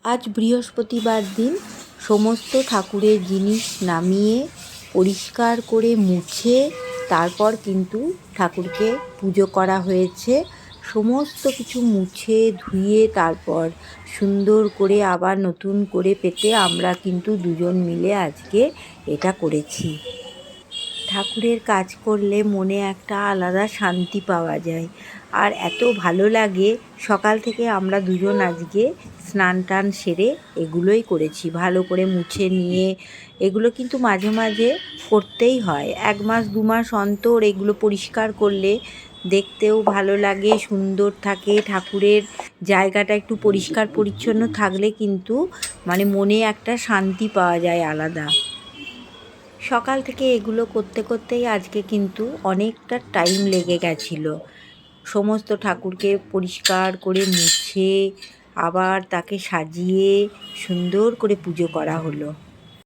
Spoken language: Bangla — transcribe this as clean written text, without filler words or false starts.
আজ বৃহস্পতিবার দিন সমস্ত ঠাকুরের জিনিস নামিয়ে পরিষ্কার করে মুছে তারপর কিন্তু ঠাকুরকে পুজো করা হয়েছে। সমস্ত কিছু মুছে ধুয়ে তারপর সুন্দর করে আবার নতুন করে পেতে আমরা কিন্তু দুজন মিলে আজকে এটা করেছি। ঠাকুরের কাজ করলে মনে একটা আলাদা শান্তি পাওয়া যায়, আর এত ভালো লাগে। সকাল থেকে আমরা দুজন আজকে স্নান টান সেরে এগুলোই করেছি, ভালো করে মুছে নিয়ে। এগুলো কিন্তু মাঝে মাঝে করতেই হয়, 1 মাস 2 মাস অন্তর এগুলো পরিষ্কার করলে দেখতেও ভালো লাগে, সুন্দর থাকে। ঠাকুরের জায়গাটা একটু পরিষ্কার পরিচ্ছন্ন থাকলে কিন্তু মনে একটা শান্তি পাওয়া যায় আলাদা। সকাল থেকে এগুলো করতে করতেই আজকে কিন্তু অনেকটা টাইম লেগে গেছিলো। সমস্ত ঠাকুরকে পরিষ্কার করে মুছে আবার তাকে সাজিয়ে সুন্দর করে পুজো করা হলো।